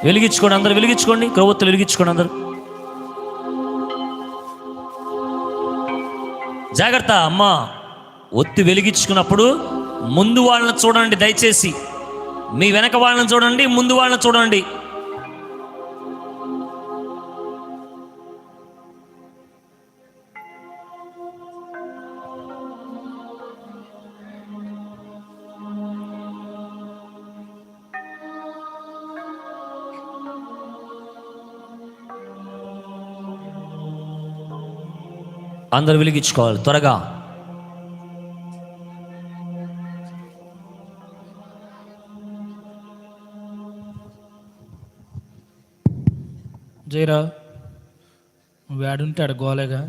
వెలిగించుకోండి, అందరు వెలిగించుకోండి, క్రొవ్వొత్తులు వెలిగించుకోండి అందరు. జాగ్రత్త అమ్మా, ఒత్తి వెలిగించుకున్నప్పుడు ముందు వాళ్ళని చూడండి దయచేసి. మీ వెనక వాళ్ళని చూడండి, ముందు వాళ్ళని చూడండి. అందరు వెలిగించుకోవాలి త్వరగా. జైరా నువ్వు ఆడుంటే ఆడ గోలేగా.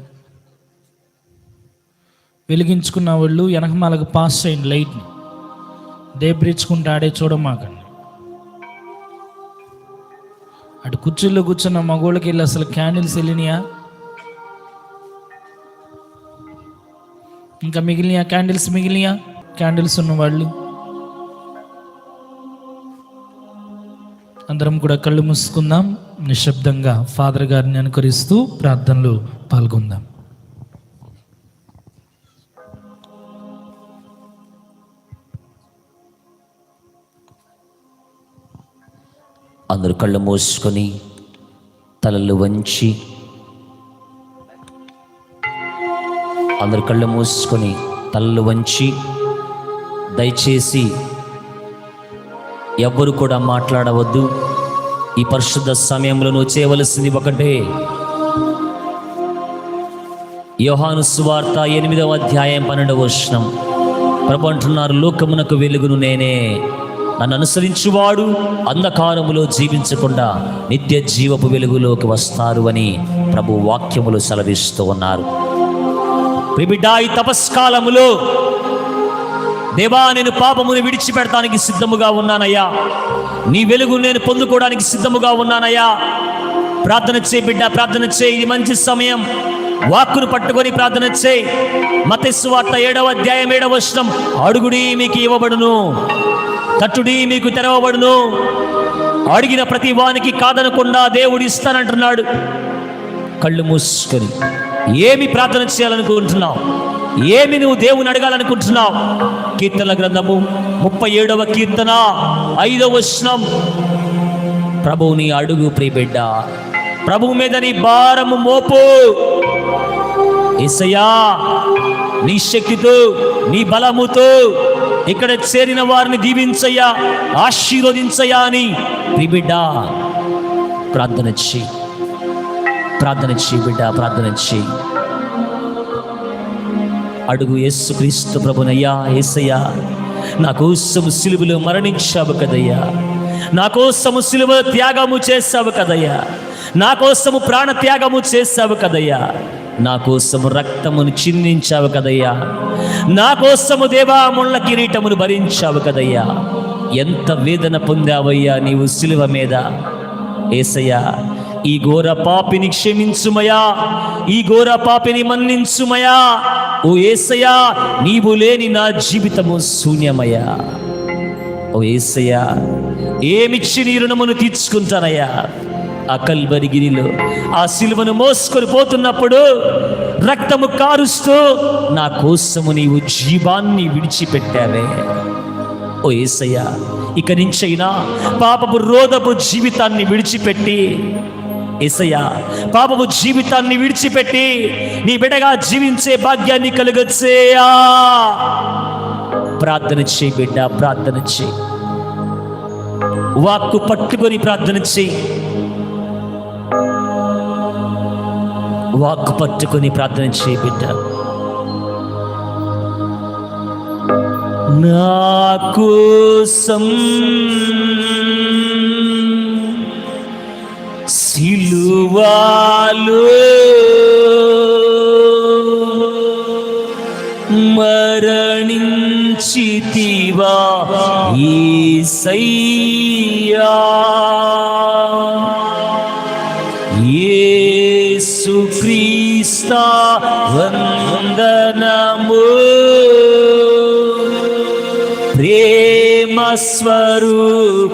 వెలిగించుకున్న వాళ్ళు వెనకమాలకు పాస్ చేయండి లైట్ని. దేబ్రిచ్చుకుంటే ఆడే చూడమాకండి. అటు కుర్చీల్లో కూర్చున్న మగోళ్ళకి వెళ్ళి అసలు క్యాండిల్స్ వెళ్ళినాయా? ఇంకా మిగిలినయా క్యాండిల్స్? మిగిలినయా క్యాండిల్స్ ఉన్నవాళ్ళు అందరం కూడా కళ్ళు మూసుకుందాం. నిశ్శబ్దంగా ఫాదర్ గారిని అనుకరిస్తూ ప్రార్థనలో పాల్గొందాం. అందరూ కళ్ళు మూసుకొని తలలు వంచి, అందరు కళ్ళు మూసుకొని తలలు వంచి, దయచేసి ఎవ్వరు కూడా మాట్లాడవద్దు. ఈ పరిశుద్ధ సమయంలో నువ్వు చేయవలసింది ఒకటే. యోహాను సువార్త 8వ అధ్యాయం 12వ వచనం ప్రభు అంటున్నారు, లోకమునకు వెలుగును నేనే, నన్ను అనుసరించువాడు అంధకారములో జీవించకుండా నిత్య జీవపు వెలుగులోకి వస్తారు అని ప్రభు వాక్యములు సెలవిస్తూ ఉన్నారు. ప్రియబిడ్డా, ఈ తపస్కాలములో దేవా, నేను పాపమును విడిచిపెడతానికి సిద్ధముగా ఉన్నానయ్యా, నీ వెలుగు నేను పొందుకోవడానికి సిద్ధముగా ఉన్నానయ్యా. ప్రార్థన చేయి బిడ్డ, ప్రార్థన చేయి. ఇది మంచి సమయం. వాక్కును పట్టుకొని ప్రార్థన చేయి. మత్తయి సువార్త 7వ అధ్యాయం 7వ వచనం, అడుగుడి మీకు ఇవ్వబడును, తట్టుడి మీకు తెరవబడును, అడిగిన ప్రతి వానికి కాదనకుండా దేవుడు ఇస్తానంటున్నాడు. కళ్ళు మూసుకొని ఏమి ప్రార్థన చేయాలనుకుంటున్నావు? ఏమి నువ్వు దేవుని అడగాలనుకుంటున్నావు? కీర్తనల గ్రంథము 37వ కీర్తన 5వ వచనం, ప్రభువుని అడుగు ప్రియబిడ్డ, ప్రభువు మీద నీ భారము మోపు. యేసయ్యా, నీ శక్తితో నీ బలముతో ఇక్కడ చేరిన వారిని దీవించయ్యా, ఆశీర్వదించయ్యా అని ప్రియబిడ్డ ప్రార్థన చేయి. ప్రార్థన చేయి బిడ్డ, ప్రార్థన చేయి. అడుగు యేసుక్రీస్తు ప్రభునయ్యా. యేసయ్యా, నా కోసము సిలువలో మరణించావు కదయ్యా, నా కోసము సిలువ త్యాగము చేశావు కదయ్యా, నా కోసము ప్రాణ త్యాగము చేశావు కదయ్యా, నా కోసము రక్తమును చిందించావు కదయ్యా, నా కోసము దేవా ముళ్ళ కిరీటమును భరించావు కదయ్యా. ఎంత వేదన పొందావయ్యా నీవు సిలువ మీద. యేసయ్యా, ఈ ఘోర పాపిని క్షమించుమయా, ఈ ఘోర పాపిని మన్నించుమయా. ఓ యేసయ్యా, నీవు లేని నా జీవితము శూన్యమయ్యా. ఓ యేసయ్యా, ఏమిచ్చి నీ రుణమును తీర్చుకుంటానయ్యా. ఆ కల్వరి గిరిలో ఆ సిలువను మోసుకొని పోతున్నప్పుడు రక్తము కారుస్తూ నా కోసము నీవు జీవాన్ని విడిచిపెట్టావే. ఓ యేసయ్యా, ఇక నుంచైనా పాపపు రోదపు జీవితాన్ని విడిచిపెట్టి, యేసయ్యా, పాపపు జీవితాన్ని విడిచిపెట్టి నీ బిడ్డగా జీవించే భాగ్యాన్ని కలుగచేయా. ప్రార్థన చేయి బిడ్డ, ప్రార్థన చేయి. వాక్కు పట్టుకొని ప్రార్థన చేయి. వాక్కు పట్టుకొని ప్రార్థన చేయి బిడ్డ. నా కోసం సిలువలో మరణించితివా యేసయ్యా, యేసుక్రీస్తు వందనము. ప్రేమ స్వరూప